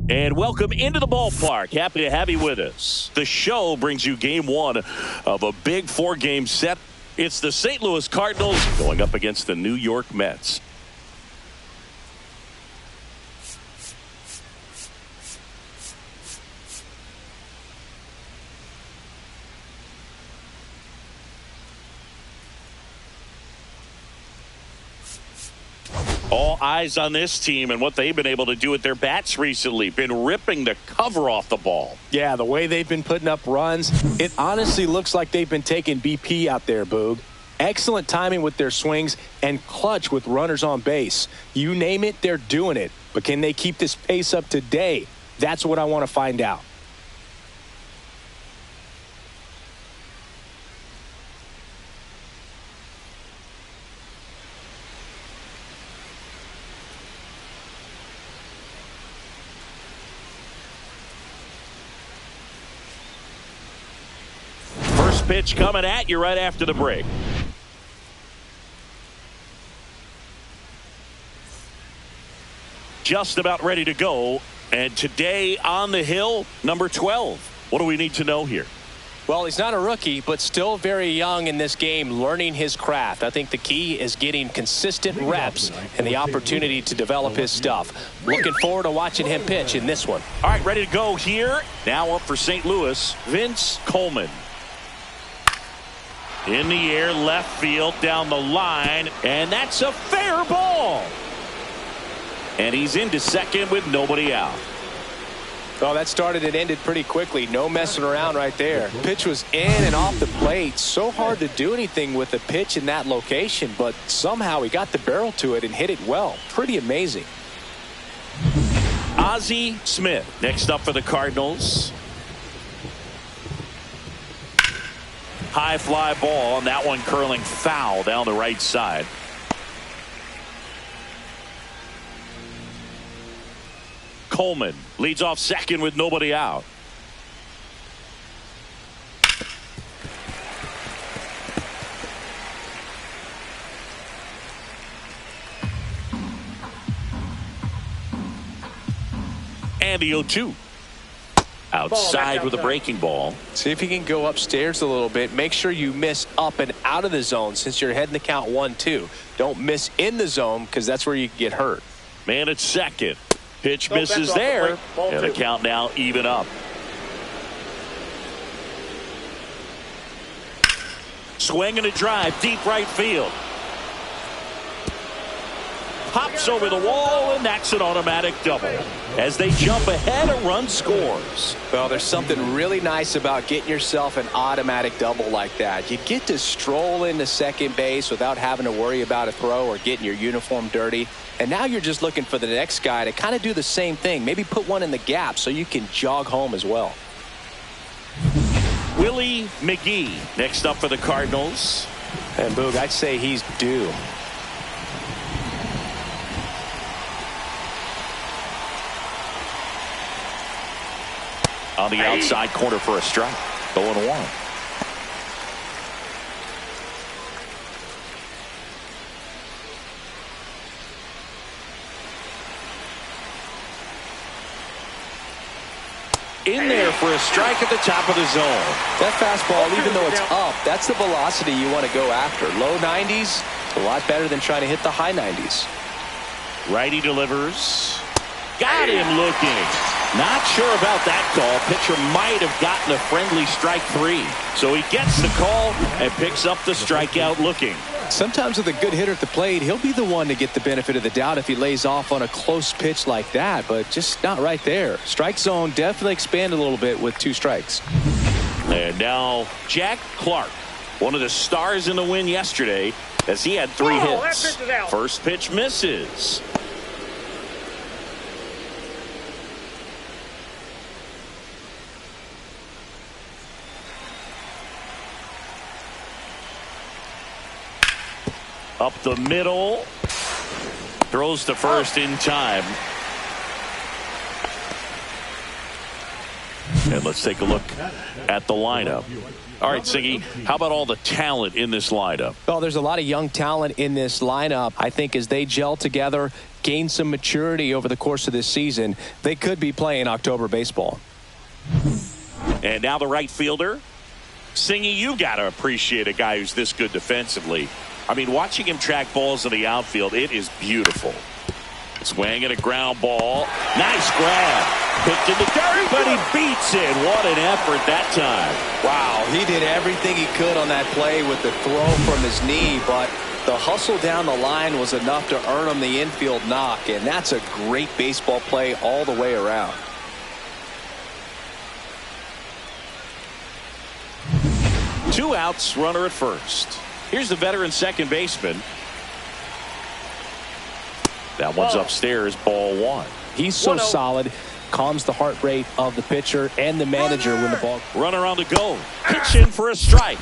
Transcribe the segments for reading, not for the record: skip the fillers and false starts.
And welcome into the ballpark. Happy to have you with us. The show brings you game one of a big 4-game set. It's the St. Louis Cardinals going up against the New York Mets. All eyes on this team and what they've been able to do with their bats recently. Been ripping the cover off the ball. Yeah, the way they've been putting up runs, it honestly looks like they've been taking BP out there, Boog. Excellent timing with their swings and clutch with runners on base. You name it, they're doing it. But can they keep this pace up today? That's what I want to find out. Pitch coming at you right after the break. Just about ready to go. And today on the hill, number 12. What do we need to know here? Well, he's not a rookie, but still very young in this game, learning his craft. I think the key is getting consistent reps and the opportunity to develop his stuff. Looking forward to watching him pitch in this one. All right, ready to go here. Now up for St. Louis, Vince Coleman. In the air, left field, down the line, and that's a fair ball. And he's into second with nobody out. Well, that started and ended pretty quickly. No messing around right there. Pitch was in and off the plate. So hard to do anything with a pitch in that location, but somehow he got the barrel to it and hit it well. Pretty amazing. Ozzie Smith next up for the Cardinals. High fly ball, and that one curling foul down the right side. Coleman leads off second with nobody out. And the 0-2. Outside with a breaking ball. See if you can go upstairs a little bit. Make sure you miss up and out of the zone since you're heading to count 1-2. Don't miss in the zone because that's where you can get hurt. Man at second. Pitch misses there. And the count now even up. Swing and a drive. Deep right field. Pops over the wall, and that's an automatic double. As they jump ahead, a run scores. Well, there's something really nice about getting yourself an automatic double like that. You get to stroll into second base without having to worry about a throw or getting your uniform dirty. And now you're just looking for the next guy to kind of do the same thing. Maybe put one in the gap so you can jog home as well. Willie McGee next up for the Cardinals. And Boog, I'd say he's due. On the outside corner for a strike. 0-1. In there for a strike at the top of the zone. That fastball, even though it's up, that's the velocity you want to go after. Low 90s, a lot better than trying to hit the high 90s. Righty delivers. Got him looking. Not sure about that call. Pitcher might have gotten a friendly strike 3. So he gets the call and picks up the strikeout looking. Sometimes with a good hitter at the plate, he'll be the one to get the benefit of the doubt if he lays off on a close pitch like that, but just not right there. Strike zone definitely expanded a little bit with 2 strikes. And now Jack Clark, one of the stars in the win yesterday, as he had 3 hits. First pitch misses. Up the middle. Throws to first in time. And let's take a look at the lineup. All right, Siggy, how about all the talent in this lineup? Well, there's a lot of young talent in this lineup. I think as they gel together, gain some maturity over the course of this season, they could be playing October baseball. And now the right fielder. Singy, you got to appreciate a guy who's this good defensively. I mean, watching him track balls in the outfield, it is beautiful. Swing and a ground ball. Nice grab. Picked in the dirt, but he beats it. What an effort that time. Wow, he did everything he could on that play with the throw from his knee, but the hustle down the line was enough to earn him the infield knock, and that's a great baseball play all the way around. Two outs, runner at first. Here's the veteran second baseman. That one's upstairs, ball one. He's so solid, calms the heart rate of the pitcher and the manager when the ball. Runner on the go. Pitch in for a strike.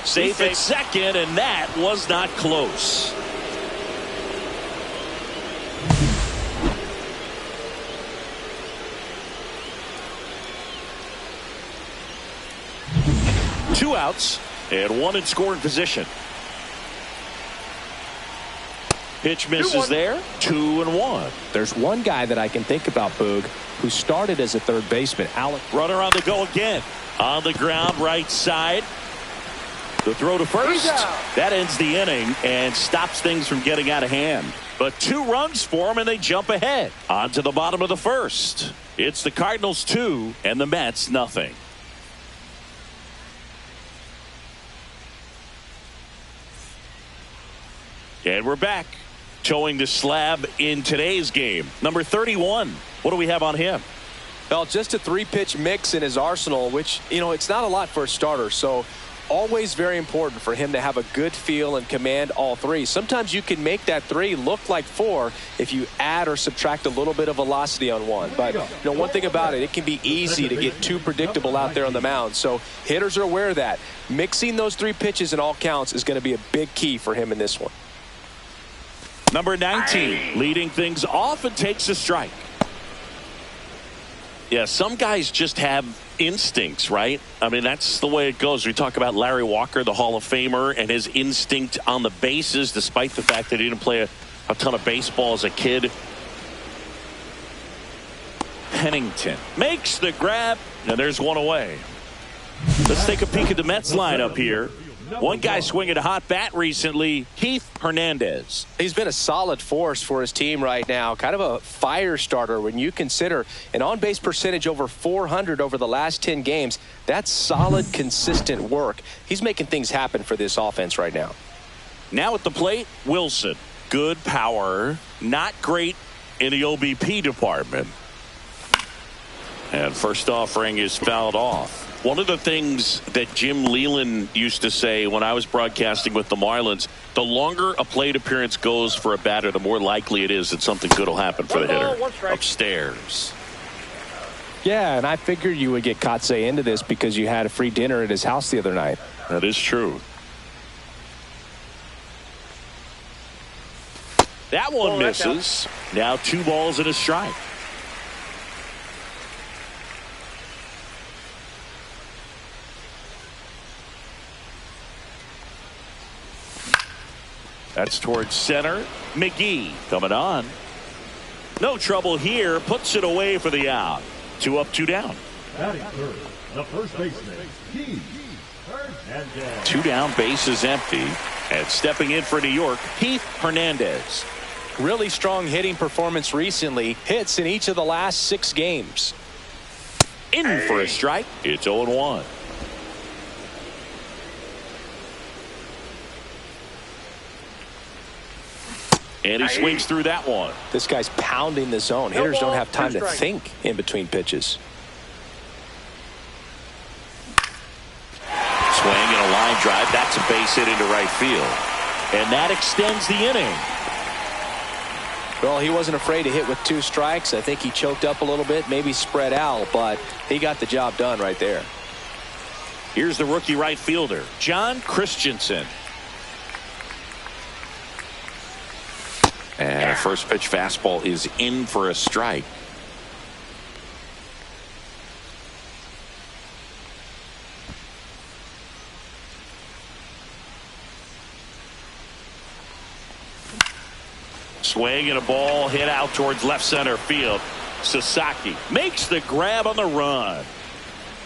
Safe at second, and that was not close. Two outs and one in scoring position. Pitch misses there. 2-1. There's one guy that I can think about, Boog, who started as a third baseman. Alec. Runner on the go again. On the ground, right side. The throw to first. That ends the inning and stops things from getting out of hand. But 2 runs for him, and they jump ahead. On to the bottom of the first. It's the Cardinals 2 and the Mets nothing. And we're back. Towing the slab in today's game. Number 31. What do we have on him? Well, just a 3-pitch mix in his arsenal, which, you know, it's not a lot for a starter. So always very important for him to have a good feel and command all 3. Sometimes you can make that 3 look like 4 if you add or subtract a little bit of velocity on one. But, you know, one thing about it, it can be easy to get too predictable out there on the mound. So hitters are aware of that. Mixing those 3 pitches in all counts is going to be a big key for him in this one. Number 19, leading things off and takes a strike. Yeah, some guys just have instincts, right? I mean, that's the way it goes. We talk about Larry Walker, the Hall of Famer, and his instinct on the bases, despite the fact that he didn't play a ton of baseball as a kid. Pennington makes the grab, and there's one away. Let's take a peek at the Mets lineup here. One guy swinging a hot bat recently, Keith Hernandez. He's been a solid force for his team right now. Kind of a fire starter when you consider an on-base percentage over 400 over the last 10 games. That's solid, consistent work. He's making things happen for this offense right now. Now at the plate, Wilson. Good power, not great in the OBP department. And first offering is fouled off. One of the things that Jim Leland used to say when I was broadcasting with the Marlins, the longer a plate appearance goes for a batter, the more likely it is that something good will happen for the hitter. Upstairs. Yeah, and I figured you would get Kotsay into this because you had a free dinner at his house the other night. That is true. That one misses. Now 2 balls and a strike. That's towards center. McGee coming on. No trouble here. Puts it away for the out. 2 up, 2 down. Batting third, the first baseman, Keith Hernandez. 2 down, base is empty. And stepping in for New York, Keith Hernandez. Really strong hitting performance recently. Hits in each of the last 6 games. In for a strike. It's 0-1. And he swings through that one. This guy's pounding the zone. Hitters don't have time to think in between pitches. Swing and a line drive. That's a base hit into right field. And that extends the inning. Well, he wasn't afraid to hit with 2 strikes. I think he choked up a little bit, maybe spread out, but he got the job done right there. Here's the rookie right fielder, John Christensen. And first pitch fastball is in for a strike. Swing and a ball hit out towards left center field. Sasaki makes the grab on the run.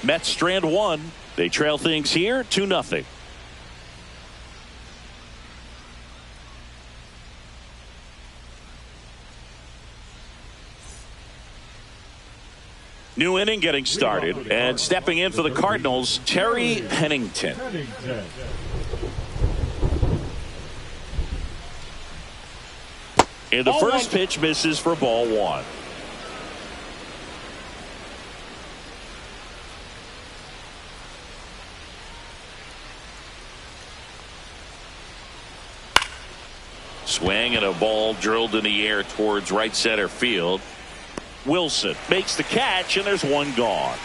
Mets strand one. They trail things here 2-0. New inning getting started, and stepping in for the Cardinals, Terry Pennington. And the first pitch misses for ball one. Swing and a ball drilled in the air towards right center field. Wilson makes the catch, and there's one gone.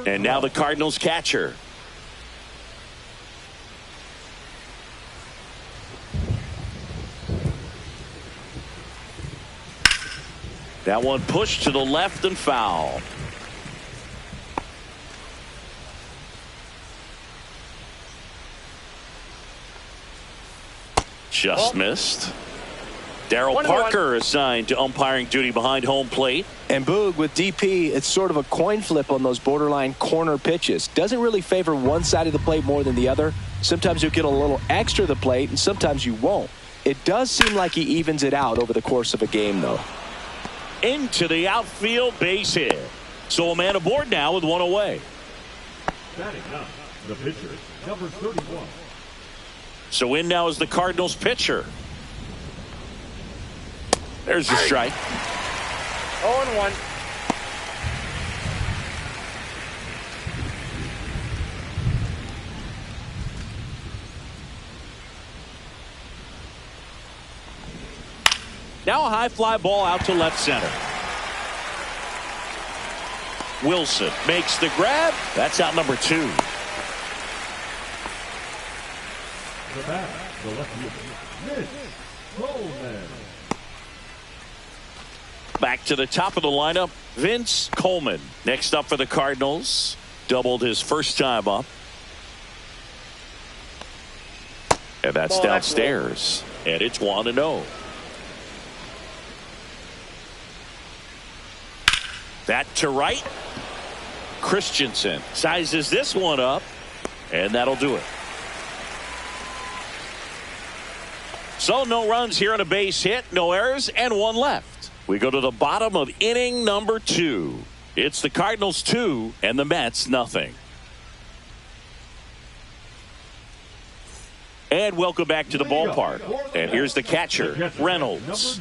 And now the Cardinals catcher. That one pushed to the left and foul. Just missed. Darryl Parker assigned to umpiring duty behind home plate. And Boog, with DP, it's sort of a coin flip on those borderline corner pitches. Doesn't really favor one side of the plate more than the other. Sometimes you'll get a little extra the plate, and sometimes you won't. It does seem like he evens it out over the course of a game, though. Into the outfield, base hit. So a man aboard now with one away. Batting up, the pitcher, number 31. So in now is the Cardinals pitcher. There's the strike. 0-1. Now a high fly ball out to left center. Wilson makes the grab. That's out number 2. The bat, the left fielder, Mitch Coleman. Back to the top of the lineup, Vince Coleman. Next up for the Cardinals. Doubled his first time up. And that's downstairs. And it's 1-0. That to right. Christensen sizes this one up. And that'll do it. So no runs here on a base hit, no errors, and one left. We go to the bottom of inning number 2. It's the Cardinals 2 and the Mets nothing. And welcome back to the ballpark. And here's the catcher, Reynolds.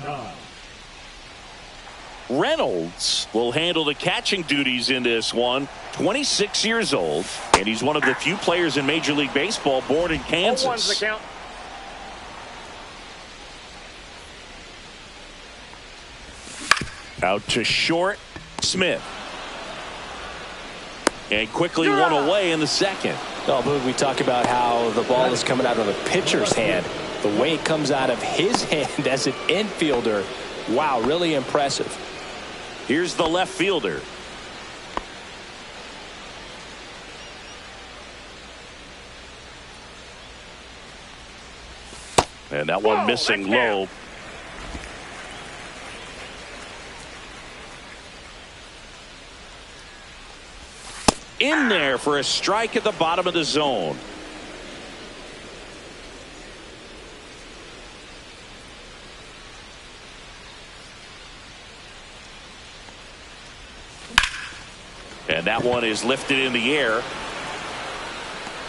Reynolds will handle the catching duties in this one. 26 years old, and he's one of the few players in Major League Baseball born in Kansas. Out to short, Smith. And quickly one away in the second. Oh, Boog, we talk about how the ball is coming out of the pitcher's hand. The way it comes out of his hand as an infielder. Wow, really impressive. Here's the left fielder. And that one missing low. In there for a strike at the bottom of the zone. And that one is lifted in the air.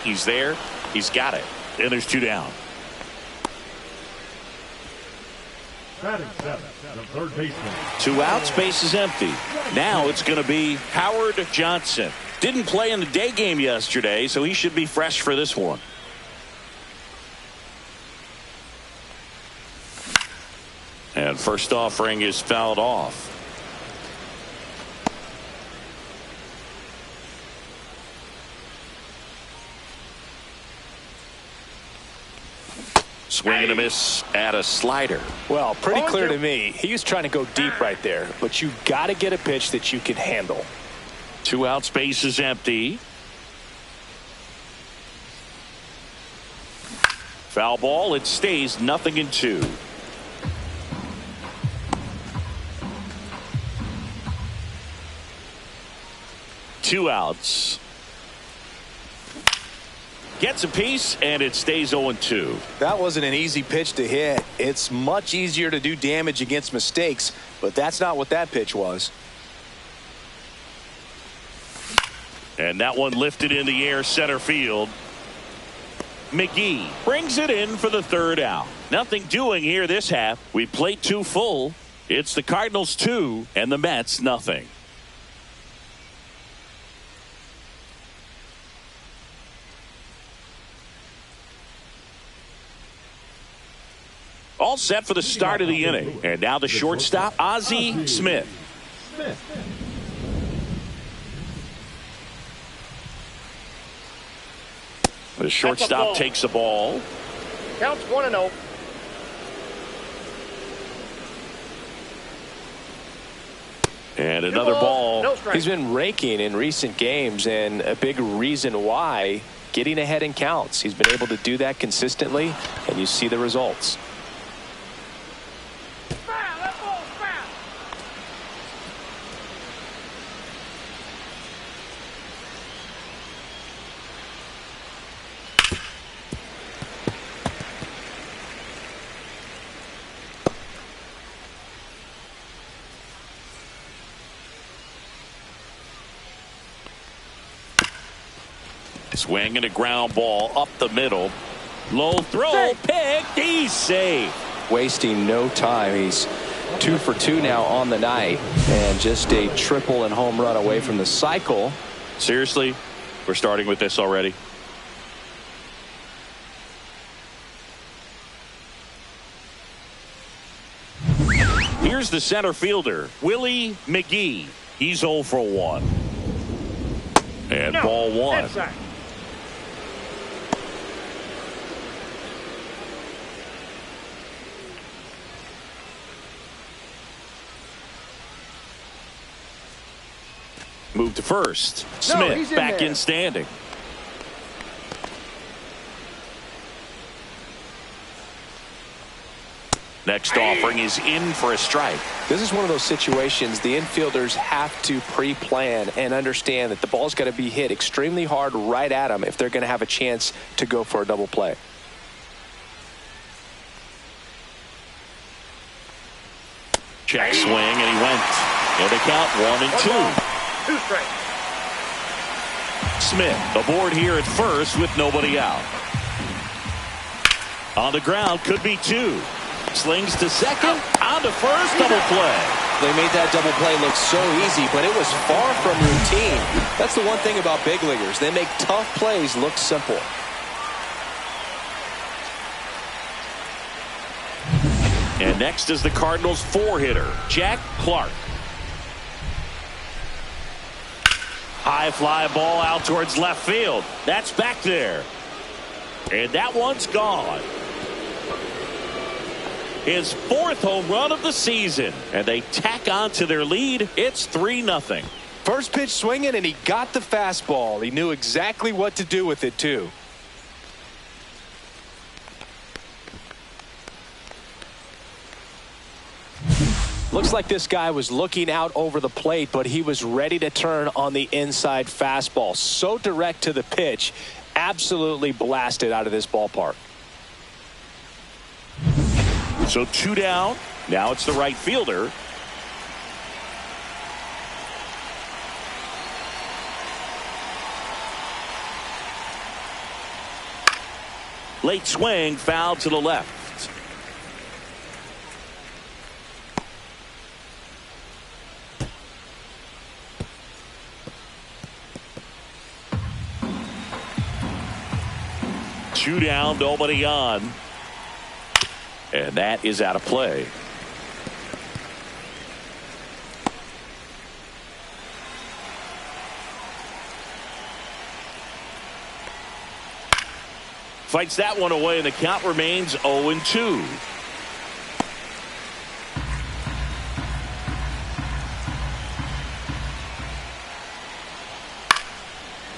He's there. He's got it. And there's 2 down. Batting 7, the third baseman. 2 outs, base is empty. Now it's going to be Howard Johnson. Didn't play in the day game yesterday, so he should be fresh for this one. And first offering is fouled off. Swing and a miss at a slider. Well, pretty clear to me. He was trying to go deep right there, but you've got to get a pitch that you can handle. 2 outs, base is empty. Foul ball. It stays 0-2. Two outs. Gets a piece, and it stays 0-2. That wasn't an easy pitch to hit. It's much easier to do damage against mistakes, but that's not what that pitch was. And that one lifted in the air center field. McGee brings it in for the third out. Nothing doing here this half. We played 2 full. It's the Cardinals 2 and the Mets nothing. All set for the start of the inning. And now the shortstop, Ozzie Smith. The shortstop takes the ball. Counts 1-0. And another ball. No strike. He's been raking in recent games, and a big reason why, getting ahead in counts. He's been able to do that consistently, and you see the results. Swing and a ground ball up the middle. Low throw, picked, he's safe. Wasting no time. He's 2 for 2 now on the night, and just a triple and home run away from the cycle. Seriously, we're starting with this already. Here's the center fielder, Willie McGee. He's 0 for 1. And ball 1. Inside. Move to first. Smith back in standing. Next offering is in for a strike. This is one of those situations the infielders have to pre-plan and understand that the ball's got to be hit extremely hard right at them if they're going to have a chance to go for a double play. Check swing, and he went. And they count 1-2. 2 strikes. Smith aboard here at first with nobody out. On the ground, could be 2. Slings to second, on to first, double play. They made that double play look so easy, but it was far from routine. That's the one thing about big leaguers. They make tough plays look simple. And next is the Cardinals 4-hitter, Jack Clark. High fly ball out towards left field. That's back there. And that one's gone. His 4th home run of the season. And they tack on to their lead. It's 3-0. First pitch swinging, and he got the fastball. He knew exactly what to do with it, too. Looks like this guy was looking out over the plate, but he was ready to turn on the inside fastball. So direct to the pitch, absolutely blasted out of this ballpark. So 2 down. Now it's the right fielder. Late swing, foul to the left. Two down, nobody on. And that is out of play. Fights that one away, and the count remains 0-2.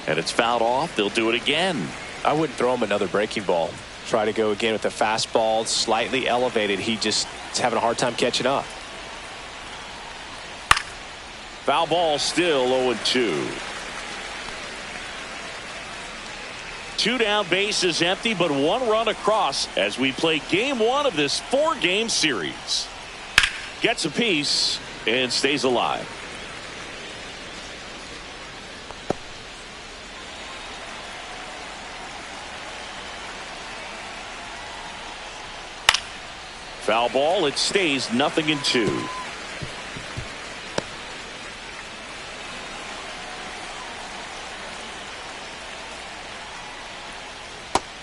And it's fouled off. They'll do it again. I wouldn't throw him another breaking ball. Try to go again with the fastball, slightly elevated. He just is having a hard time catching up. Foul ball, still 0-2. 2 down, bases empty, but 1 run across as we play game 1 of this 4-game series. Gets a piece and stays alive. Foul ball, it stays 0-2.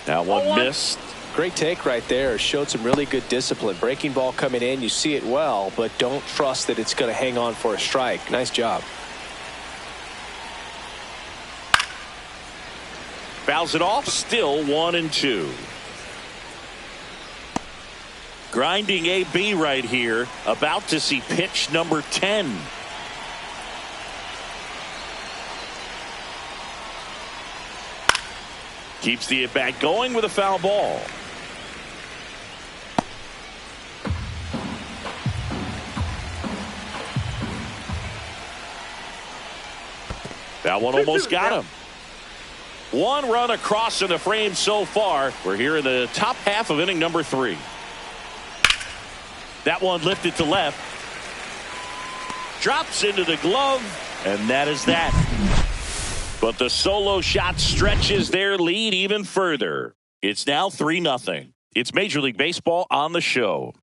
That one missed. Great take right there. Showed some really good discipline. Breaking ball coming in, you see it well, but don't trust that it's going to hang on for a strike. Nice job. Fouls it off, still 1-2. Grinding AB right here, about to see pitch number 10. Keeps the at-bat going with a foul ball. That one almost got him. 1 run across in the frame so far. We're here in the top half of inning number 3. That one lifted to left. Drops into the glove, and that is that. But the solo shot stretches their lead even further. It's now 3-0. It's Major League Baseball on the show.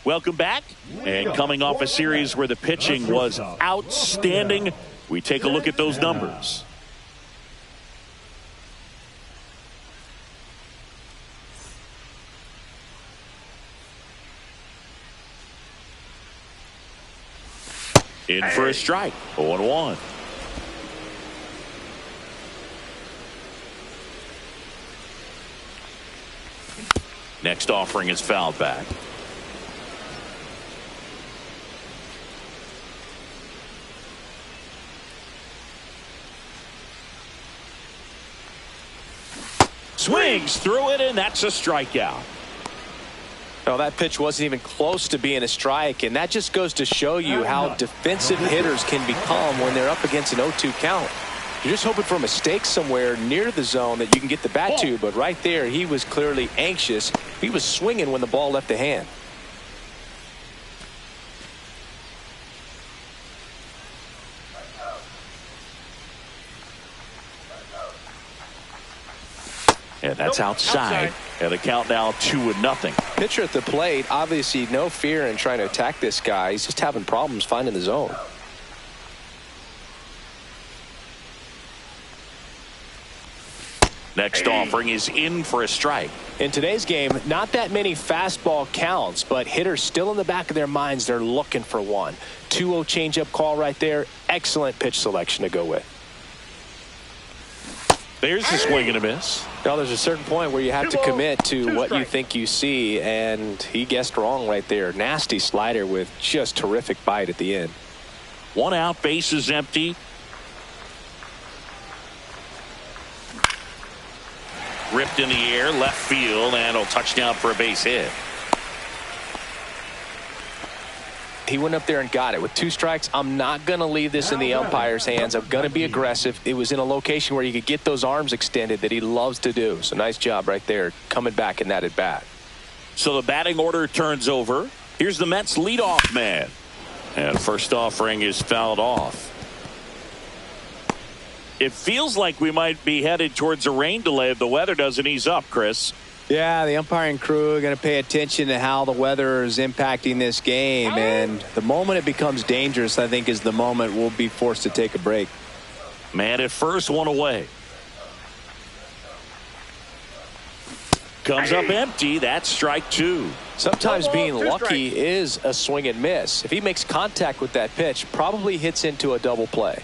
Welcome back. And coming off a series where the pitching was outstanding, we take a look at those numbers. In for a strike, 0-1. Next offering is fouled back. Swings through it, and that's a strikeout. No, that pitch wasn't even close to being a strike, and that just goes to show you how defensive hitters can become when they're up against an 0-2 count. You're just hoping for a mistake somewhere near the zone that you can get the bat to, but right there he was clearly anxious. He was swinging when the ball left the hand. And that's outside. And the count now 2-0. Pitcher at the plate, obviously no fear in trying to attack this guy. He's just having problems finding the zone. Next offering is in for a strike. In today's game, not that many fastball counts, but hitters still in the back of their minds, they're looking for one. 2-0 changeup call right there. Excellent pitch selection to go with. There's the swing and a miss. Now, there's a certain point where you have to commit to what you think you see, and he guessed wrong right there. Nasty slider with just terrific bite at the end. 1 out, bases empty. Ripped in the air, left field, and a touchdown for a base hit. He went up there and got it. With 2 strikes, I'm not going to leave this in the umpire's hands. I'm going to be aggressive. It was in a location where you could get those arms extended that he loves to do. So nice job right there coming back in that at bat. So the batting order turns over. Here's the Mets leadoff man. And first offering is fouled off. It feels like we might be headed towards a rain delay if the weather doesn't ease up, Chris. Yeah, the umpiring crew are going to pay attention to how the weather is impacting this game. And the moment it becomes dangerous, I think, is the moment we'll be forced to take a break. Man at first, 1 away. Comes up empty. That's strike 2. Sometimes being lucky is a swing and miss. If he makes contact with that pitch, probably hits into a double play.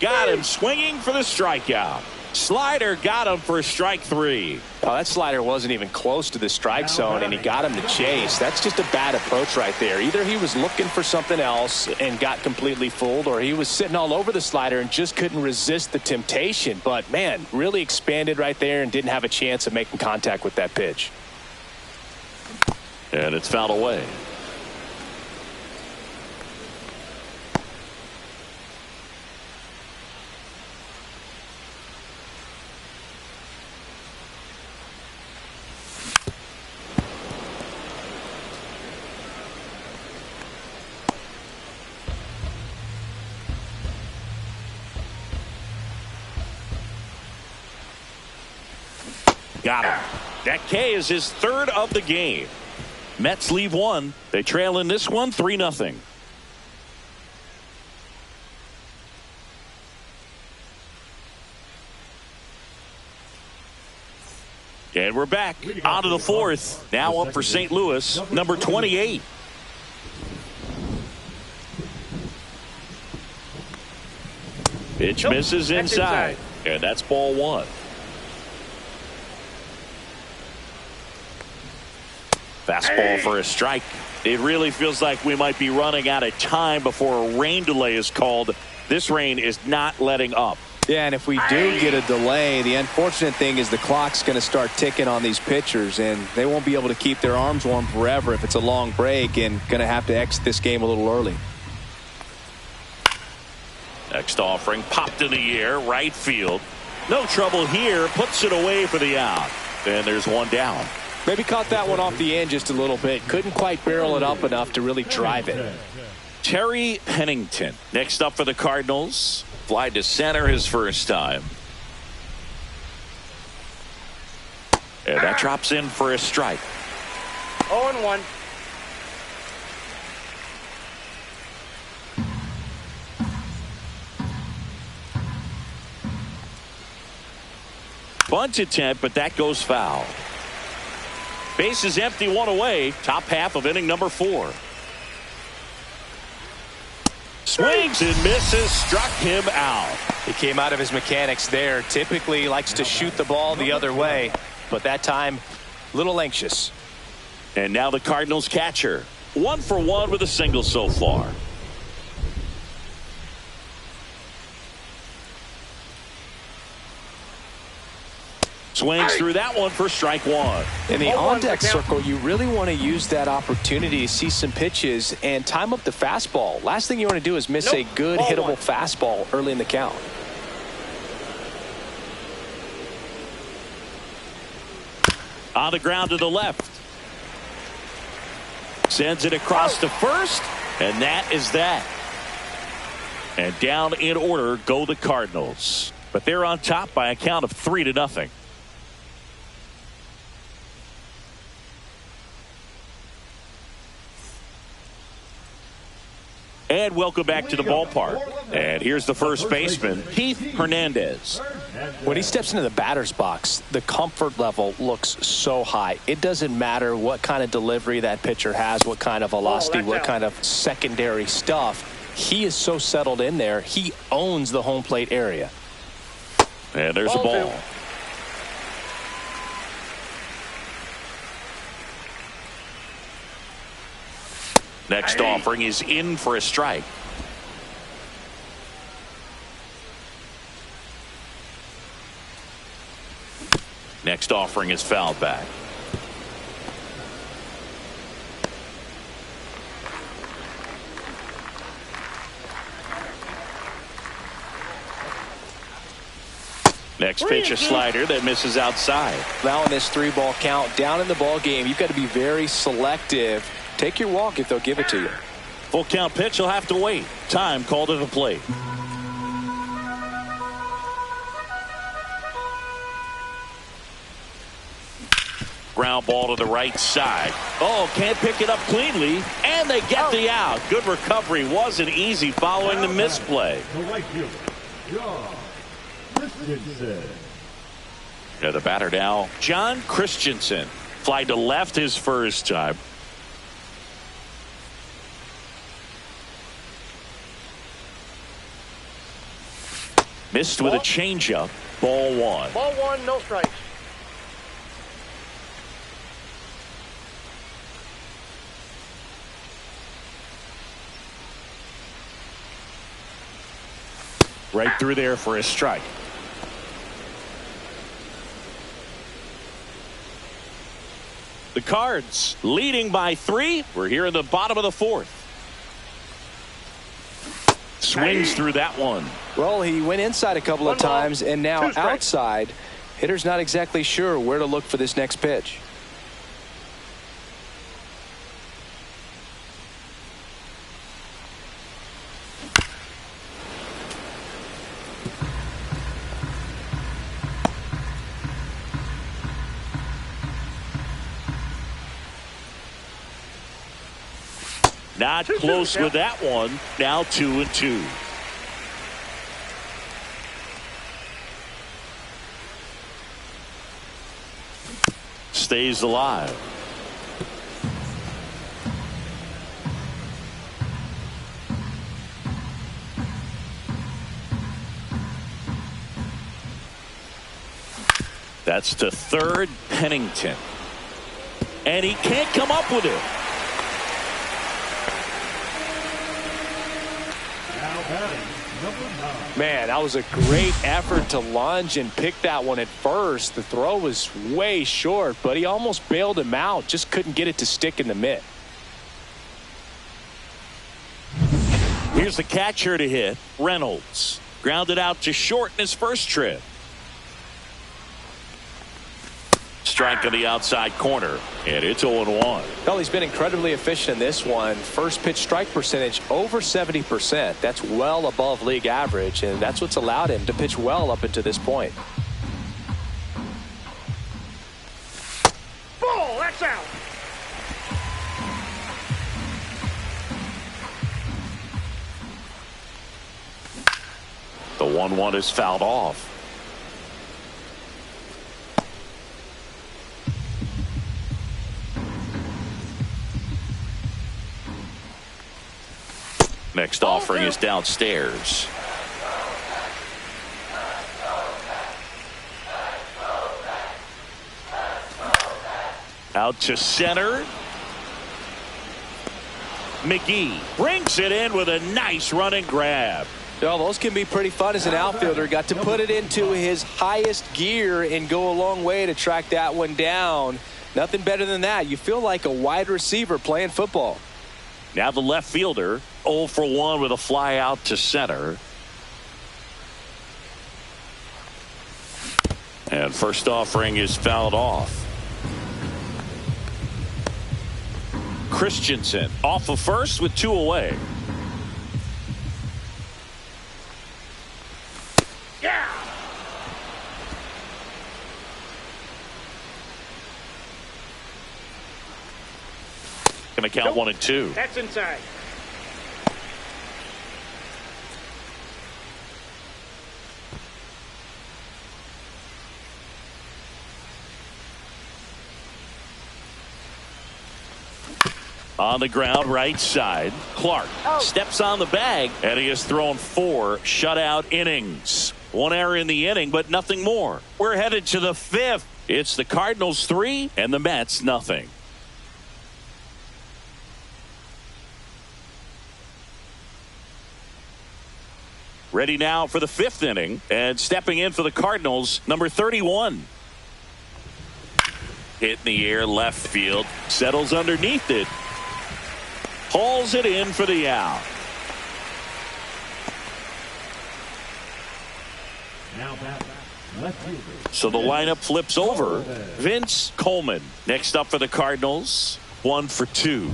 Got him swinging for the strikeout. Slider got him for strike 3. Oh, that slider wasn't even close to the strike zone, and he got him to chase. That's just a bad approach right there. Either he was looking for something else and got completely fooled, or he was sitting all over the slider and just couldn't resist the temptation. But, man, really expanded right there and didn't have a chance of making contact with that pitch. And it's fouled away. Got him. That K is his third of the game. Mets leave one. They trail in this one 3-0. And we're back on to the fourth. Now up for St. Louis, number 28. Pitch misses inside. And that's ball 1. Fastball for a strike. It really feels like we might be running out of time before a rain delay is called. This rain is not letting up. Yeah, and if we do get a delay, the unfortunate thing is the clock's going to start ticking on these pitchers, and they won't be able to keep their arms warm forever if it's a long break, and going to have to exit this game a little early. Next offering popped in the air, right field. No trouble here, puts it away for the out. And there's one down. Maybe caught that one off the end just a little bit. Couldn't quite barrel it up enough to really drive it. Terry Pennington next up for the Cardinals. Fly to center his first time. And that drops in for a strike. 0-1. Bunt attempt, but that goes foul. Base is empty, one away. Top half of inning number 4. Swings and misses, struck him out. He came out of his mechanics there. Typically likes to shoot the ball the other way, but that time a little anxious. And now the Cardinals catcher. 1 for 1 with a single so far. Swings through that one for strike 1. In the on-deck circle, you really want to use that opportunity to see some pitches and time up the fastball. Last thing you want to do is miss a good hittable fastball early in the count. On the ground to the left. Sends it across to first, and that is that. And down in order go the Cardinals. But they're on top by a count of 3-0. And welcome back to the ballpark. And here's the first baseman, Keith Hernandez. When he steps into the batter's box, the comfort level looks so high. It doesn't matter what kind of delivery that pitcher has, what kind of velocity, what kind of secondary stuff. He is so settled in there. He owns the home plate area. And there's a ball. Next offering is in for a strike. Next offering is fouled back. Next pitch, a slider that misses outside. Now in this 3-ball count, down in the ball game, you've got to be very selective. Take your walk if they'll give it to you. Full count pitch, he'll have to wait. Time called to the plate. Ground ball to the right side. Oh, can't pick it up cleanly. And they get the out. Good recovery. Wasn't easy following the misplay. Yeah, the batter now, John Christensen. Fly to left his first time. Missed with a changeup. Ball one. Ball one, no strikes. Right through there for a strike. The Cards leading by 3. We're here in the bottom of the 4th. Swings through that one. Well, he went inside a couple of times, and now Two strikes. outside. Hitter's not exactly sure where to look for this next pitch. Not close with that one. Now 2-2. Stays alive. That's to third, Pennington. And he can't come up with it. Now batting, number 9. Man, that was a great effort to lunge and pick that one at first. The throw was way short, but he almost bailed him out. Just couldn't get it to stick in the mitt. Here's the catcher to hit, Reynolds. Grounded out to short in his first trip. Strike on the outside corner, and it's 0-1. Well, he's been incredibly efficient in this one. First pitch strike percentage over 70%. That's well above league average, and that's what's allowed him to pitch well up until this point. Ball, that's out. The 1-1 is fouled off. Next offering is downstairs. Out to center. McGee brings it in with a nice running grab. Well, those can be pretty fun as an outfielder. Got to put it into his highest gear and go a long way to track that one down. Nothing better than that. You feel like a wide receiver playing football. Now the left fielder 0 for 1 with a fly out to center. And first offering is fouled off. Christensen off of first with 2 away. Yeah. Going to count 1 and 2. That's inside. On the ground, right side. Clark steps on the bag, and he has thrown 4 shutout innings. 1 error in the inning, but nothing more. We're headed to the 5th. It's the Cardinals 3 and the Mets nothing. Ready now for the 5th inning, and stepping in for the Cardinals, number 31. Hit in the air, left field, settles underneath it. Hauls it in for the out. Now batting, left fielder. So the lineup flips over. Vince Coleman next up for the Cardinals. 1 for 2.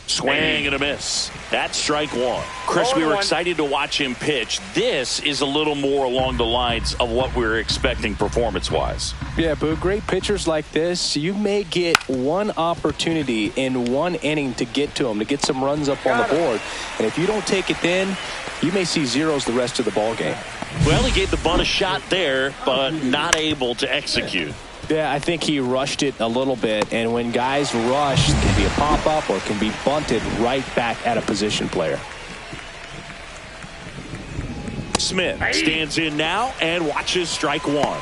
Swing and a miss. That's strike 1. Chris, we were excited to watch him pitch. This is a little more along the lines of what we were expecting performance-wise. Yeah, but great pitchers like this, you may get one opportunity in one inning to get to them, to get some runs up on the board. And if you don't take it then, you may see zeros the rest of the ball game. Well, he gave the bunt a shot there, but not able to execute. Yeah, I think he rushed it a little bit, and when guys rush, it can be a pop-up or it can be bunted right back at a position player. Smith stands in now and watches strike one.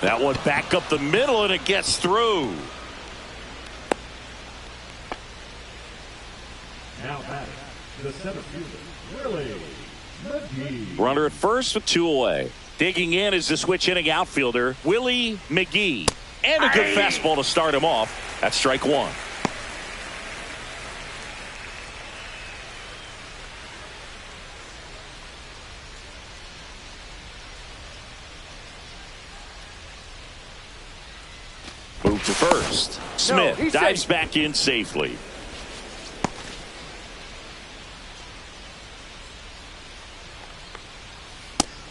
That one back up the middle, and it gets through. Now batting, the center fielder, Willie McGee. Runner at first with 2 away. Digging in is the switch inning outfielder, Willie McGee. And a good fastball to start him off. That's strike one. Move to first. Smith dives back in safely.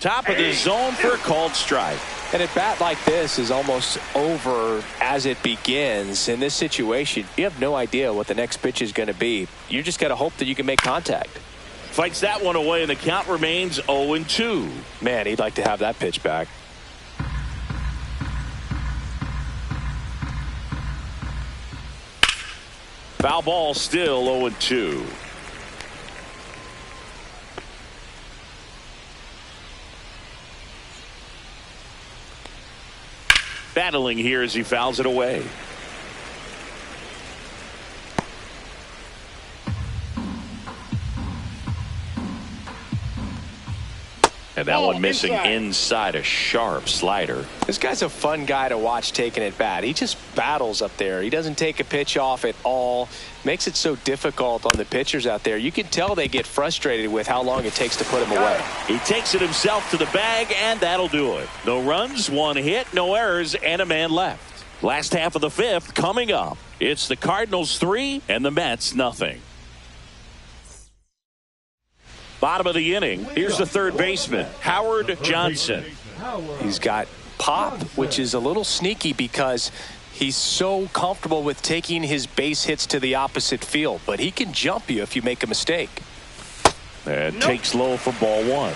Top of the zone for a called strike. And a bat like this is almost over as it begins. In this situation, you have no idea what the next pitch is going to be. You just got to hope that you can make contact. Fights that one away, and the count remains 0-2. Man, he'd like to have that pitch back. Foul ball, still 0-2. Battling here as he fouls it away. And that one missing inside, a sharp slider. This guy's a fun guy to watch taking at bat. He just battles up there. He doesn't take a pitch off at all. Makes it so difficult on the pitchers out there. You can tell they get frustrated with how long it takes to put him away. He takes it himself to the bag, and that'll do it. No runs, 1 hit, no errors, and a man left. Last half of the 5th coming up. It's the Cardinals 3 and the Mets nothing. Bottom of the inning. Here's the third baseman, Howard Johnson. He's got pop, which is a little sneaky because he's so comfortable with taking his base hits to the opposite field. But he can jump you if you make a mistake. And takes low for ball one.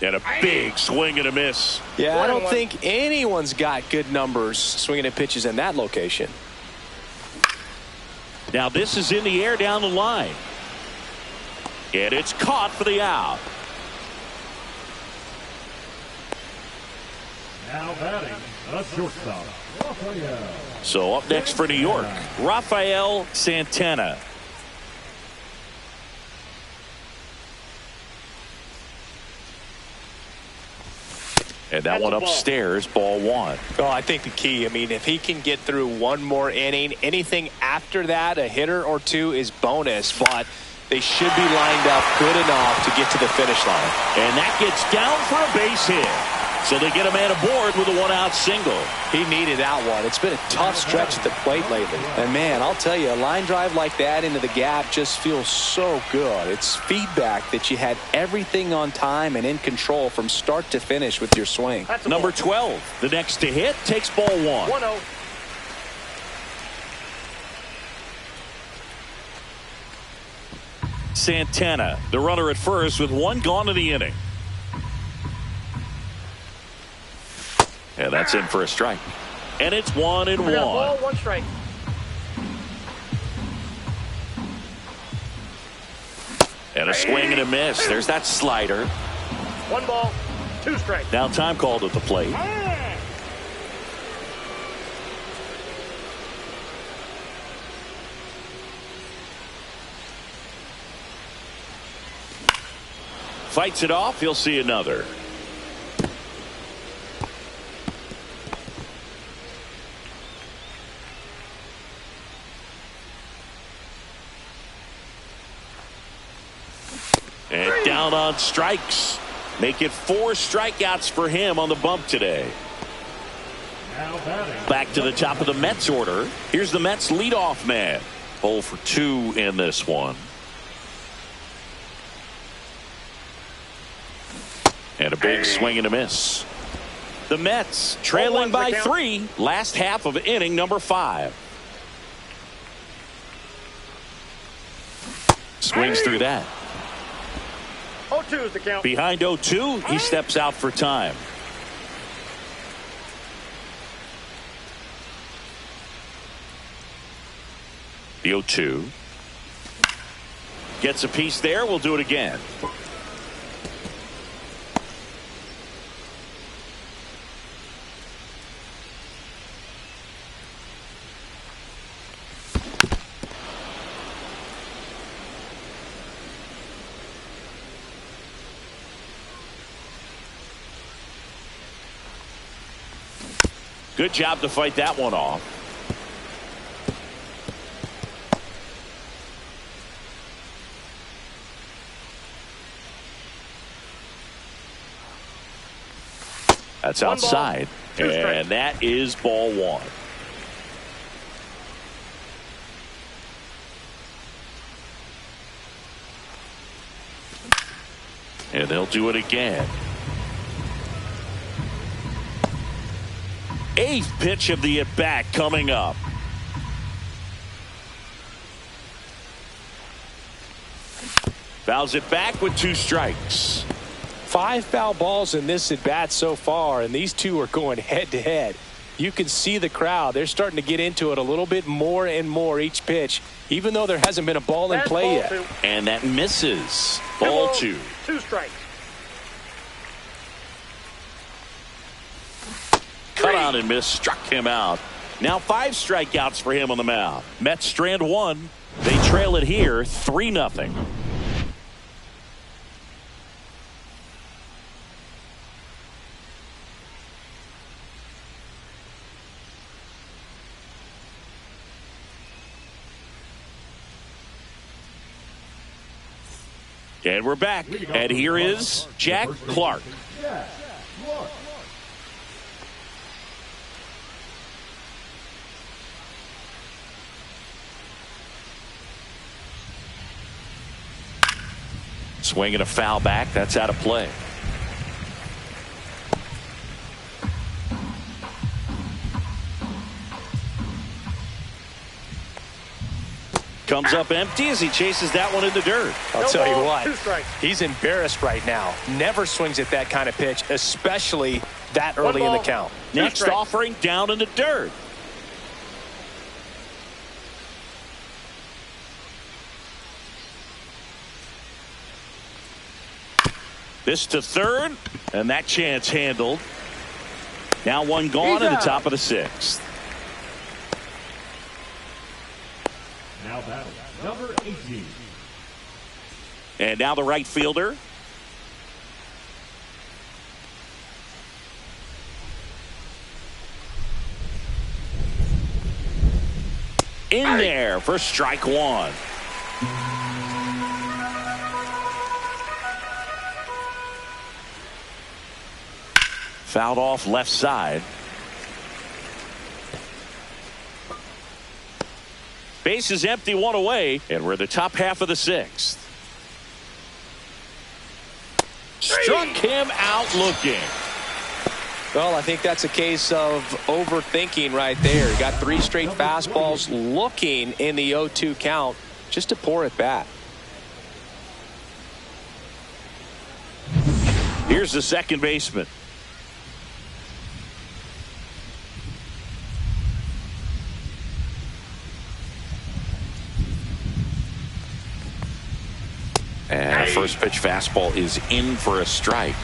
And a big swing and a miss. Yeah, I don't think anyone's got good numbers swinging at pitches in that location. Now this is in the air down the line. And it's caught for the out. Now batting, the shortstop, Rafael. So up next for New York, Rafael Santana. And that one upstairs, ball one. Well, I think the key, I mean, if he can get through one more inning, anything after that, a hitter or two is bonus, but they should be lined up good enough to get to the finish line. And that gets down for a base hit. So they get a man aboard with a one-out single. He needed that one. It's been a tough stretch at the plate lately. And, man, I'll tell you, a line drive like that into the gap just feels so good. It's feedback that you had everything on time and in control from start to finish with your swing. Number 12, the next to hit, takes ball one. 1-0. Santana, the runner at first with one gone in the inning. And that's in for a strike. And it's 1-1. Ball, 1 strike. And a swing and a miss. There's that slider. 1 ball, 2 strikes. Now time called at the plate. Fights it off. He'll see another. And down on strikes. Make it 4 strikeouts for him on the bump today. Back to the top of the Mets order. Here's the Mets leadoff man. 0 for 2 in this one. And a big swing and a miss. The Mets trailing by 3. Last half of inning number 5. Swings through that. 0-2 is the count. Behind 0-2, he steps out for time. The 0-2. Gets a piece there. We'll do it again. Good job to fight that one off. That's outside. And that is ball 1. And they'll do it again. 8th pitch of the at-bat coming up. Fouls it back with 2 strikes. 5 foul balls in this at-bat so far, and these two are going head-to-head. You can see the crowd. They're starting to get into it a little bit more and more each pitch, even though there hasn't been a ball in play yet. 2. And that misses. Ball 2. 2 strikes. Cut on and miss, struck him out. Now 5 strikeouts for him on the mound. Mets strand 1. They trail it here 3-0. And we're back. And here is Jack Clark. Swinging a foul back. That's out of play. Comes up empty as he chases that one in the dirt. I'll tell you what, he's embarrassed right now. Never swings at that kind of pitch, especially that early in the count. Next offering down in the dirt. This to third, and that chance handled. Now one gone in the top of the 6th. Now battle number 18. And now the right fielder. In there for strike 1. Fouled off left side. Base is empty, 1 away, and we're in the top half of the 6th. Struck him out looking. Well, I think that's a case of overthinking right there. Got 3 straight fastballs looking in the 0-2 count just to pour it back. Here's the second baseman. And first pitch fastball is in for a strike.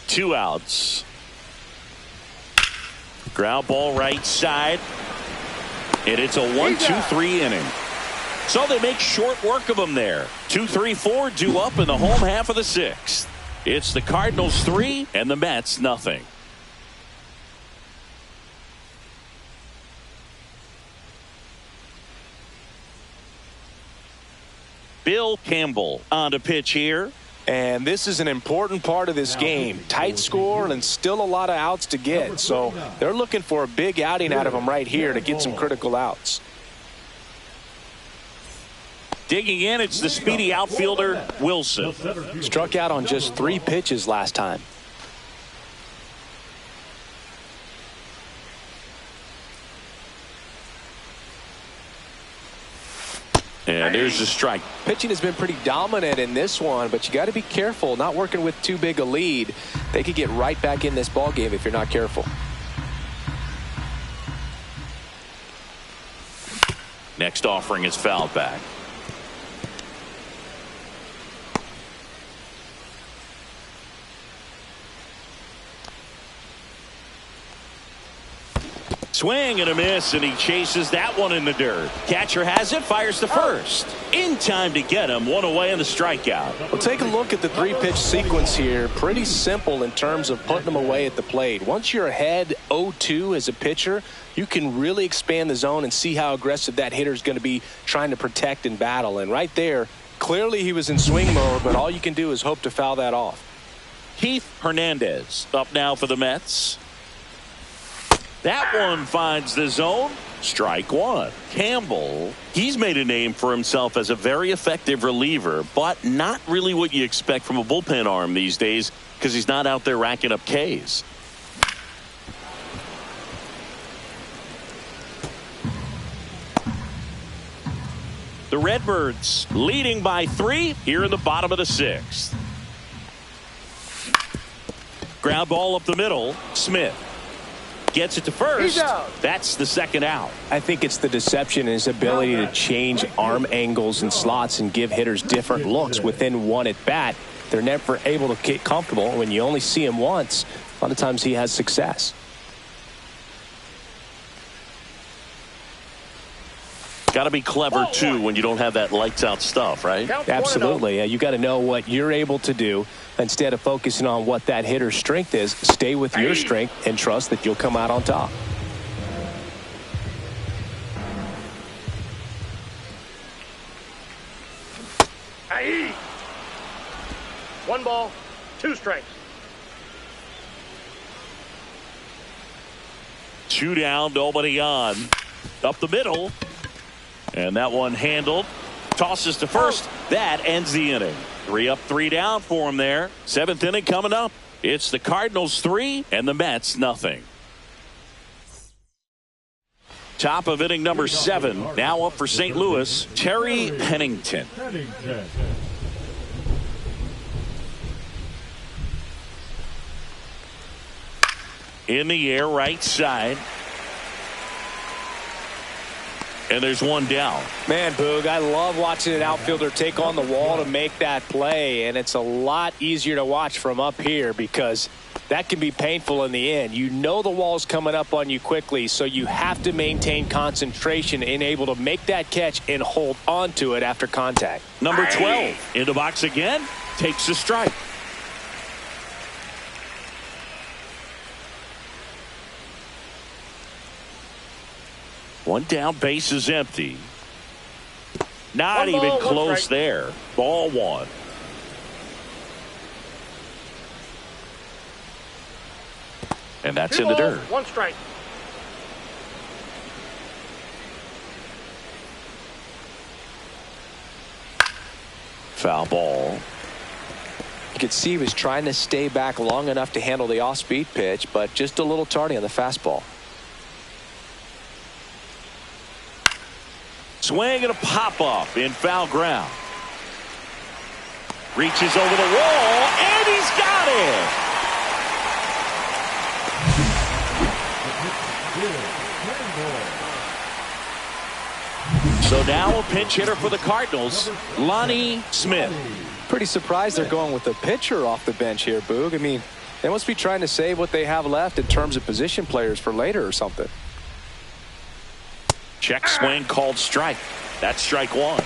Two outs. Ground ball right side. And it's a 1-2-3 inning. So they make short work of them there. 2-3-4 due up in the home half of the 6th. It's the Cardinals 3 and the Mets nothing. Bill Campbell on to pitch here. And this is an important part of this game. Tight score and still a lot of outs to get. So they're looking for a big outing out of him right here to get some critical outs. Digging in, it's the speedy outfielder, Wilson. Struck out on just 3 pitches last time. And there's a strike. Pitching has been pretty dominant in this one, but you got to be careful. Not working with too big a lead. They could get right back in this ball game if you're not careful. Next offering is fouled back. Swing and a miss, and he chases that one in the dirt. Catcher has it, fires to first. In time to get him, one away on the strikeout. Well, take a look at the 3-pitch sequence here. Pretty simple in terms of putting them away at the plate. Once you're ahead 0-2 as a pitcher, you can really expand the zone and see how aggressive that hitter is going to be trying to protect and battle. And right there, clearly he was in swing mode, but all you can do is hope to foul that off. Keith Hernandez up now for the Mets. That one finds the zone. Strike one. Campbell, he's made a name for himself as a very effective reliever, but not really what you expect from a bullpen arm these days because he's not out there racking up Ks. The Redbirds leading by 3 here in the bottom of the 6th. Ground ball up the middle. Smith gets it to first. That's the second out. I think it's the deception and his ability to change arm angles and slots and give hitters different looks within one at bat. They're never able to get comfortable. When you only see him once, a lot of times he has success. Got to be clever too when you don't have that lights out stuff, right? Absolutely. You got to know what you're able to do. Instead of focusing on what that hitter's strength is, stay with your strength and trust that you'll come out on top. Aye. 1 ball, 2 strikes. 2 down, nobody on. Up the middle. And that one handled. Tosses to first. That ends the inning. 3 up, 3 down for him there. 7th inning coming up. It's the Cardinals 3 and the Mets nothing. Top of inning number 7. Now up for St. Louis, Terry Pennington. In the air, right side. And there's one down. Man, Boog, I love watching an outfielder take on the wall to make that play, and it's a lot easier to watch from up here because that can be painful in the end. You know the wall's coming up on you quickly, so you have to maintain concentration and able to make that catch and hold on to it after contact. Number 12 in the box again, takes a strike. One down, base is empty. Not even close there. Ball 1. And that's in the dirt. 1 strike. Foul ball. You could see he was trying to stay back long enough to handle the off-speed pitch, but just a little tardy on the fastball. Swing and a pop-up in foul ground. Reaches over the wall, and he's got it! So now a pinch hitter for the Cardinals, Lonnie Smith. Pretty surprised they're going with the pitcher off the bench here, Boog. I mean, they must be trying to save what they have left in terms of position players for later or something. Check swing called strike. That's strike 1.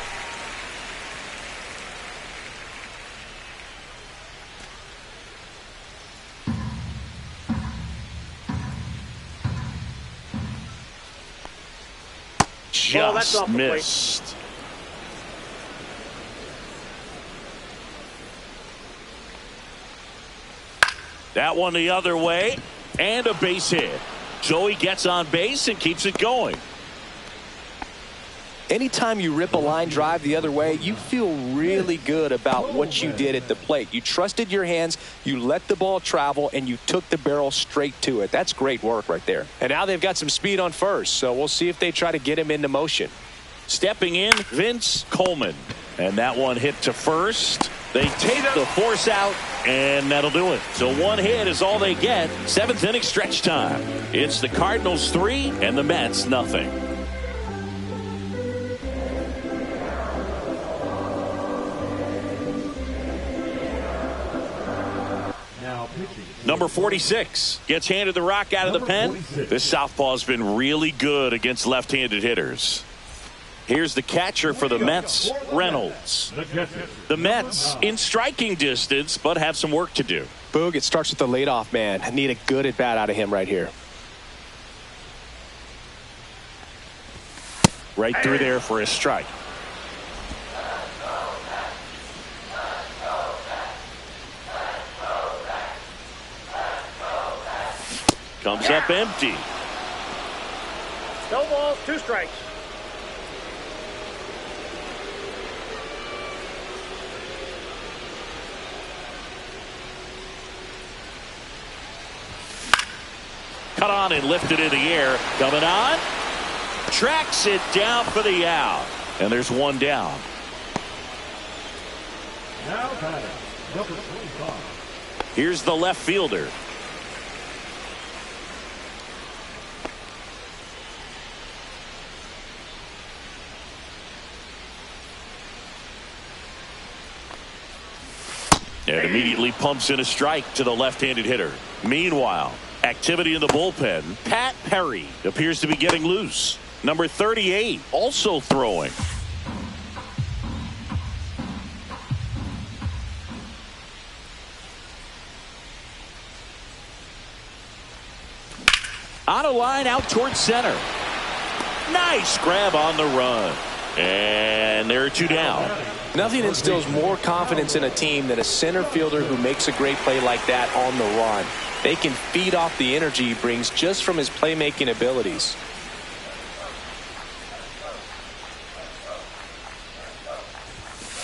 Just missed. That one the other way, and a base hit. So he gets on base and keeps it going. Anytime you rip a line drive the other way, you feel really good about what you did at the plate. You trusted your hands, you let the ball travel, and you took the barrel straight to it. That's great work right there. And now they've got some speed on first, so we'll see if they try to get him into motion. Stepping in, Vince Coleman. And that one hit to first. They take the force out, and that'll do it. So one hit is all they get. 7th inning stretch time. It's the Cardinals 3 and the Mets nothing. Number 46 gets handed the rock out of the pen. This southpaw's been really good against left-handed hitters. Here's the catcher for the Mets, Reynolds. The Mets in striking distance, but have some work to do. Boog, it starts with the leadoff man. I need a good at-bat out of him right here. Right through there for a strike. Comes up empty. No balls, 2 strikes. Cut on and lifted in the air. Coming on. Tracks it down for the out. And there's one down. Now batting, number 25. Here's the left fielder. And immediately pumps in a strike to the left-handed hitter. Meanwhile, activity in the bullpen. Pat Perry appears to be getting loose. Number 38 also throwing. On a line out towards center. Nice grab on the run. And there are 2 down. Nothing instills more confidence in a team than a center fielder who makes a great play like that on the run. They can feed off the energy he brings just from his playmaking abilities.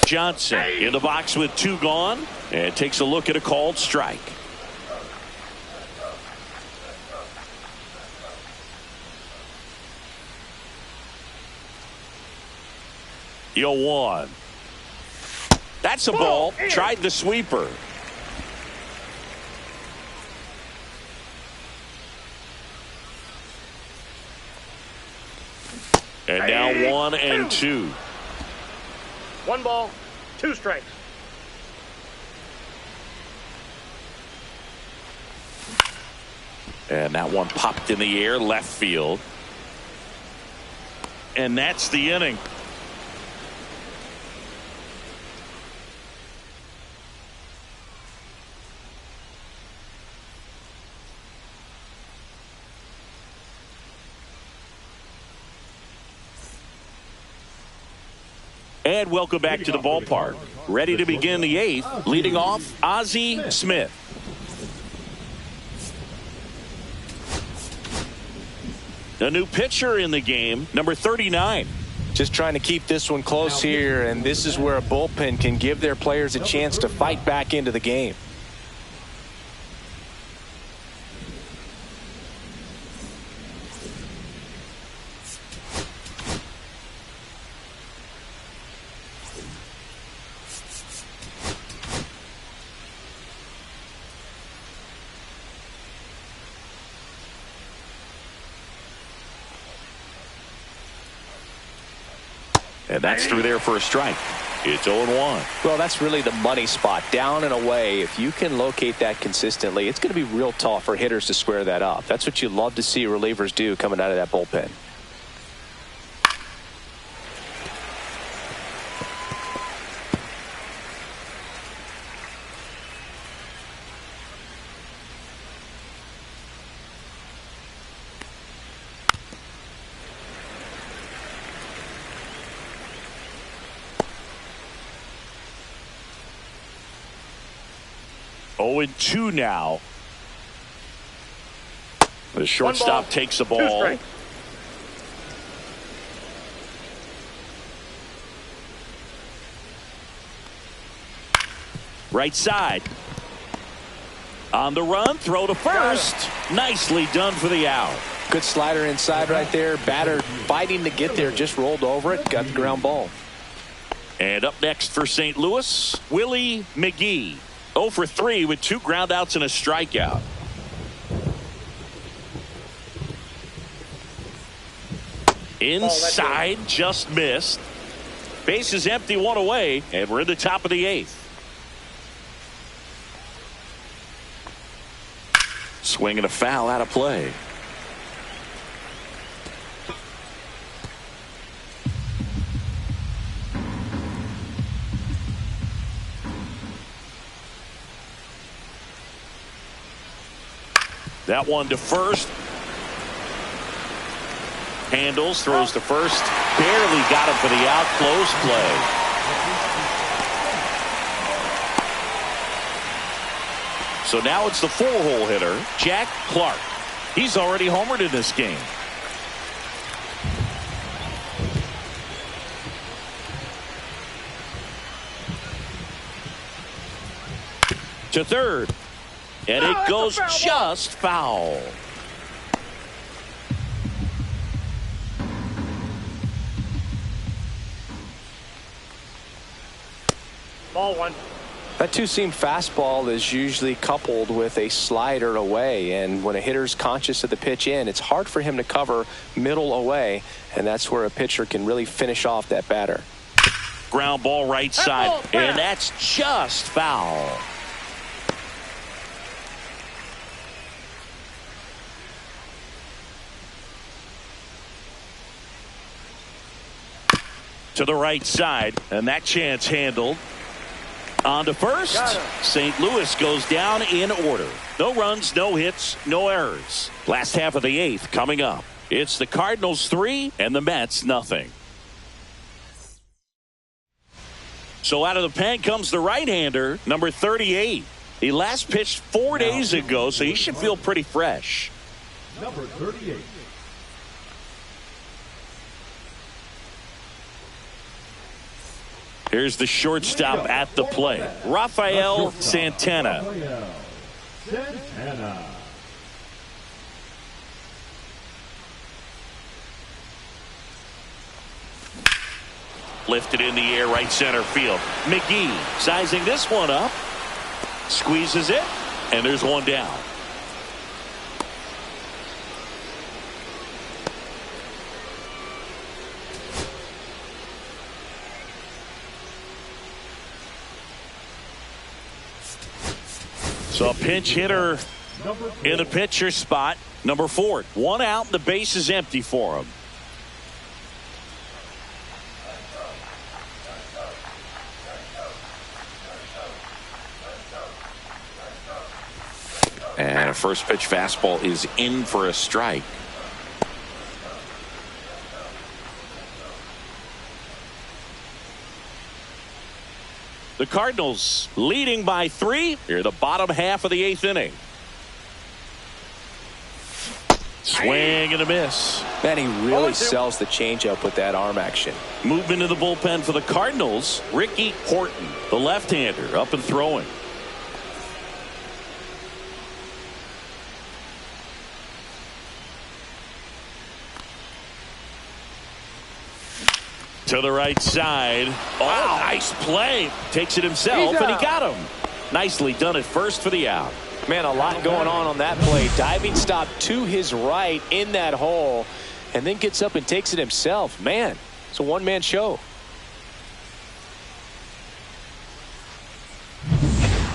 Johnson in the box with 2 gone and takes a look at a called strike. Yo, 1. That's a ball. Tried the sweeper. And now 1 and 2. 1 ball, 2 strikes. And that one popped in the air left field. And that's the inning. And welcome back to the ballpark. Ready to begin the 8th. Leading off, Ozzie Smith. A new pitcher in the game, number 39. Just trying to keep this one close here, and this is where a bullpen can give their players a chance to fight back into the game. And that's through there for a strike. It's 0-1. Well, that's really the money spot. Down and away. If you can locate that consistently, it's going to be real tough for hitters to square that up. That's what you love to see relievers do coming out of that bullpen. Oh, 0-2 now The shortstop takes the ball. Right side. On the run, throw to first. Nicely done for the out. Good slider inside right there. Batter fighting to get there, just rolled over it, got the ground ball. And up next for St. Louis, Willie McGee. 0 for 3 with 2 groundouts and a strikeout. Inside, just missed. Base is empty, 1 away, and we're in the top of the 8th. Swing and a foul out of play. That one to first. Handles, throws to first. Barely got him for the out. Close play. So now it's the 4-hole hitter, Jack Clark. He's already homered in this game. To third. And it goes just foul. Ball 1. That two-seam fastball is usually coupled with a slider away, and when a hitter's conscious of the pitch in, it's hard for him to cover middle away, and that's where a pitcher can really finish off that batter. Ground ball right side, and that's just foul. To the right side, and that chance handled. On to first. St. Louis goes down in order. No runs, no hits, no errors. Last half of the 8th coming up. It's the Cardinals 3 and the Mets nothing. So out of the pen comes the right-hander, number 38. He last pitched 4 days ago, so he should feel pretty fresh. Number 38. Here's the shortstop at the plate, Rafael Santana. Lifted in the air, right center field. McGee sizing this one up. Squeezes it, and there's one down. So a pinch hitter in the pitcher spot, number 4. 1 out, and the base is empty for him. And a first pitch fastball is in for a strike. The Cardinals leading by 3 here, the bottom half of the 8th inning. Swing and a miss. Man, he really sells the changeup with that arm action. Movement in the bullpen for the Cardinals. Ricky Horton, the left-hander, up and throwing. To the right side. Oh, nice play. Takes it himself, and he got him. Nicely done at first for the out. Man, a lot going on that play. Diving stop to his right in that hole, and then gets up and takes it himself. Man, it's a one-man show.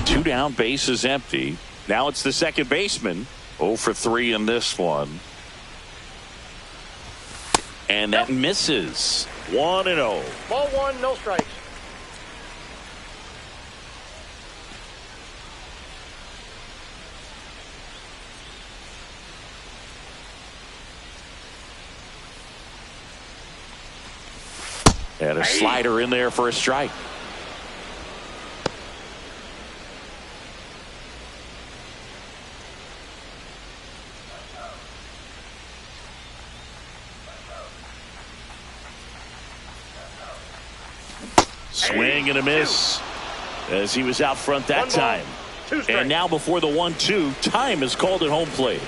2 down, base is empty. Now it's the second baseman. 0 for 3 in this one. And that misses. 1-0. Ball 1, no strikes. And a slider in there for a strike. Swing and a miss as he was out front that time. And now before the 1-2, time is called at home plate.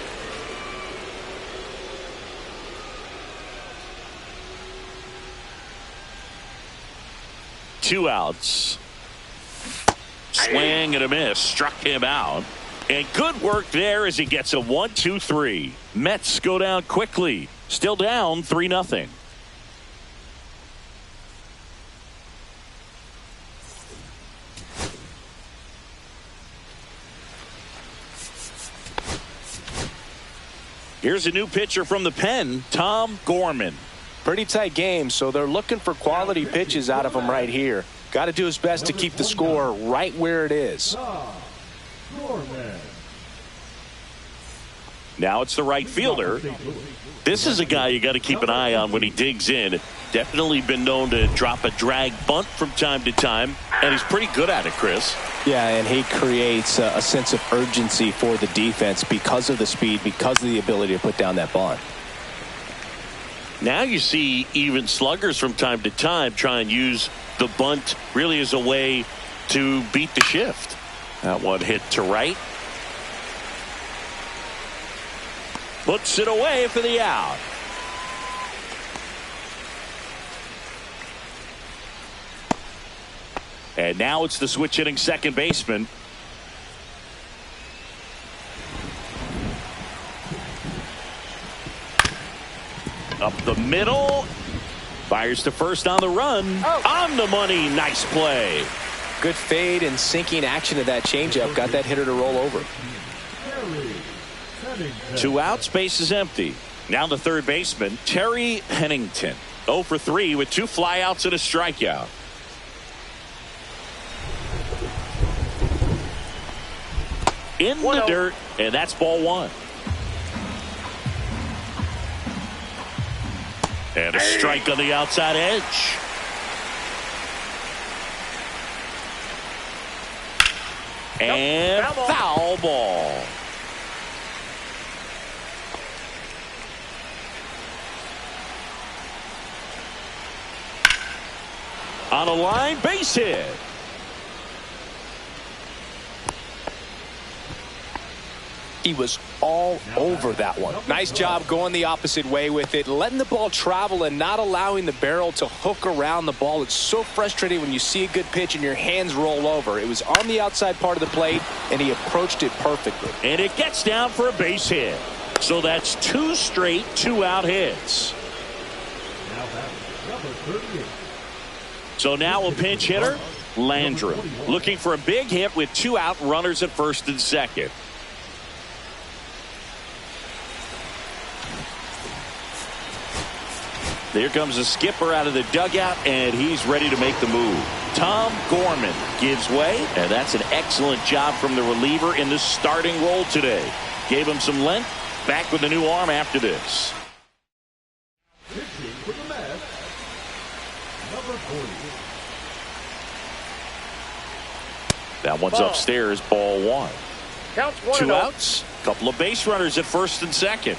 Two outs. Swing and a miss. Struck him out. And good work there as he gets a 1-2-3. Mets go down quickly. Still down 3-0. Here's a new pitcher from the pen, Tom Gorman. Pretty tight game, so they're looking for quality pitches out of him right here. Got to do his best to keep the score right where it is. Now it's the right fielder. This is a guy you got to keep an eye on when he digs in. Definitely been known to drop a drag bunt from time to time, and he's pretty good at it, Chris. Yeah, and he creates a sense of urgency for the defense because of the speed, because of the ability to put down that bunt. Now you see even sluggers from time to time try and use the bunt really as a way to beat the shift. That one hit to right. Puts it away for the out. And now it's the switch hitting second baseman. Up the middle. Fires to first on the run. On the money. Nice play. Good fade and sinking action of that changeup. Got that hitter to roll over. Two outs, base is empty. Now the third baseman, Terry Pennington. 0 for 3 with 2 flyouts and a strikeout. In the dirt, and that's ball 1. And a strike on the outside edge. And foul ball. On a line, base hit. He was all over that one. Nice job going the opposite way with it, letting the ball travel and not allowing the barrel to hook around the ball. It's so frustrating when you see a good pitch and your hands roll over. It was on the outside part of the plate, and he approached it perfectly. And it gets down for a base hit. So that's 2 straight 2-out hits. So now a pinch hitter, Landrum, looking for a big hit with 2 out runners at first and second. There comes a skipper out of the dugout, and he's ready to make the move. Tom Gorman gives way, and that's an excellent job from the reliever in the starting role today. Gave him some length, back with a new arm after this. That one's upstairs, ball 1. Counts 2 outs, couple of base runners at first and second.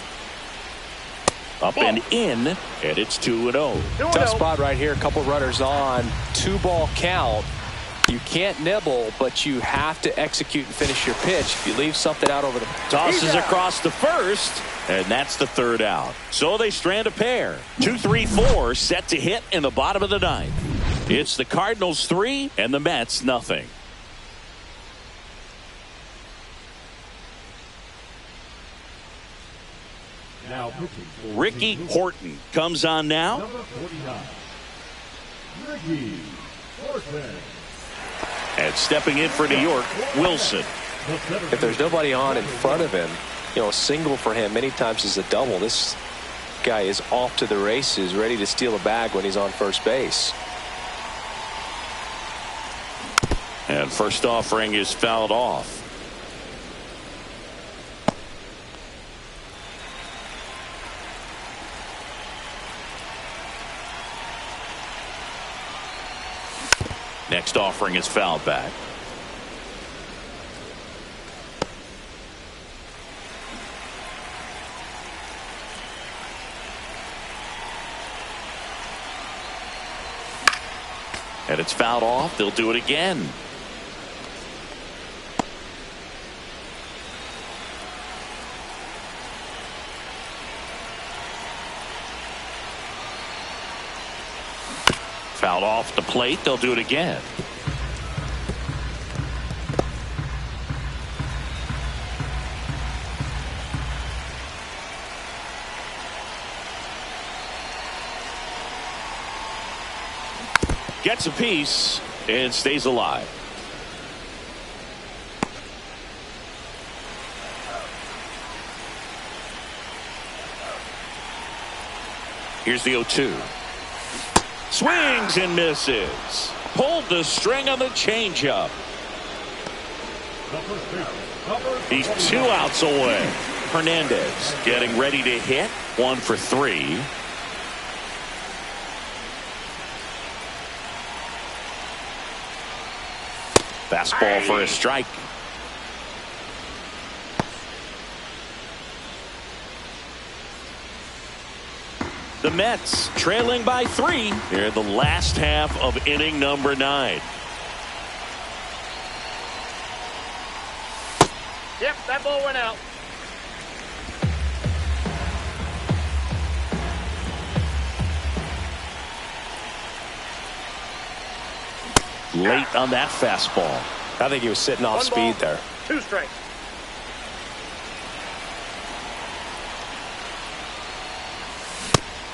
Up and in, and it's 2-0. Tough spot right here. A couple runners on. 2-ball count. You can't nibble, but you have to execute and finish your pitch. If you leave something out over the tosses across the first, and that's the 3rd out. So they strand a pair. 2-3-4 set to hit in the bottom of the 9th. It's the Cardinals 3 and the Mets nothing. Ricky Horton comes on now. And stepping in for New York, Wilson. If there's nobody on in front of him, you know, a single for him many times is a double. This guy is off to the races, ready to steal a bag when he's on first base. And first offering is fouled off. Next offering is fouled back. And it's fouled off. They'll do it again. Fouled off the plate. They'll do it again. Gets a piece and stays alive. Here's the 0-2. Swings and misses. Pulled the string on the changeup. He's 2 outs away. Hernandez getting ready to hit. 1 for 3. Fastball for a strike. The Mets trailing by 3 here in the last half of inning number 9. Yep, that ball went out. Late on that fastball. I think he was sitting off speed there. 2 strikes.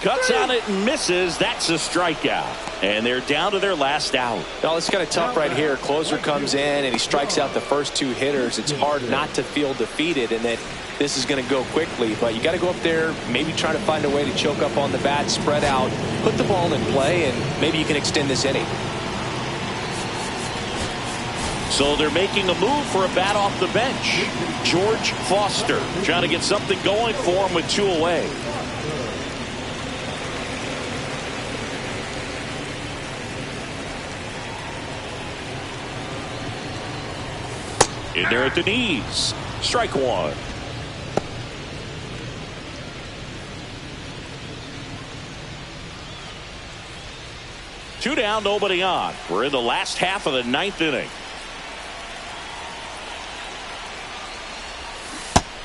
Cuts on it and misses. That's a strikeout. And they're down to their last out. Well, it's kind of tough right here. Closer comes in and he strikes out the first 2 hitters. It's hard not to feel defeated and that this is going to go quickly. But you got to go up there, maybe try to find a way to choke up on the bat, spread out, put the ball in play, and maybe you can extend this inning. So they're making a move for a bat off the bench. George Foster trying to get something going for him with 2 away. In there at the knees. Strike 1. Two down, nobody on. We're in the last half of the 9th inning.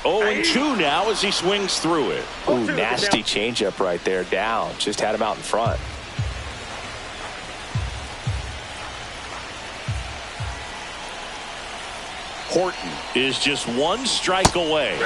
0-2 now as he swings through it. Ooh, nasty changeup right there. Down. Just had him out in front. Horton is just 1 strike away.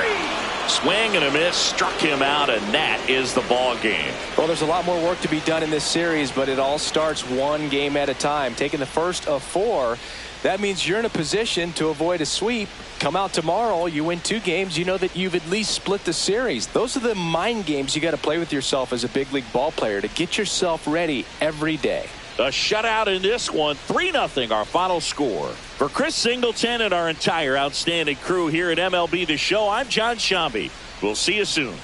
Swing and a miss, struck him out, and that is the ball game. Well, there's a lot more work to be done in this series, but it all starts 1 game at a time. Taking the first of 4, that means you're in a position to avoid a sweep. Come out tomorrow, you win 2 games, you know that you've at least split the series. Those are the mind games you got to play with yourself as a big league ball player to get yourself ready every day. A shutout in this one, 3-0 our final score. For Chris Singleton and our entire outstanding crew here at MLB The Show, I'm John Shambi. We'll see you soon.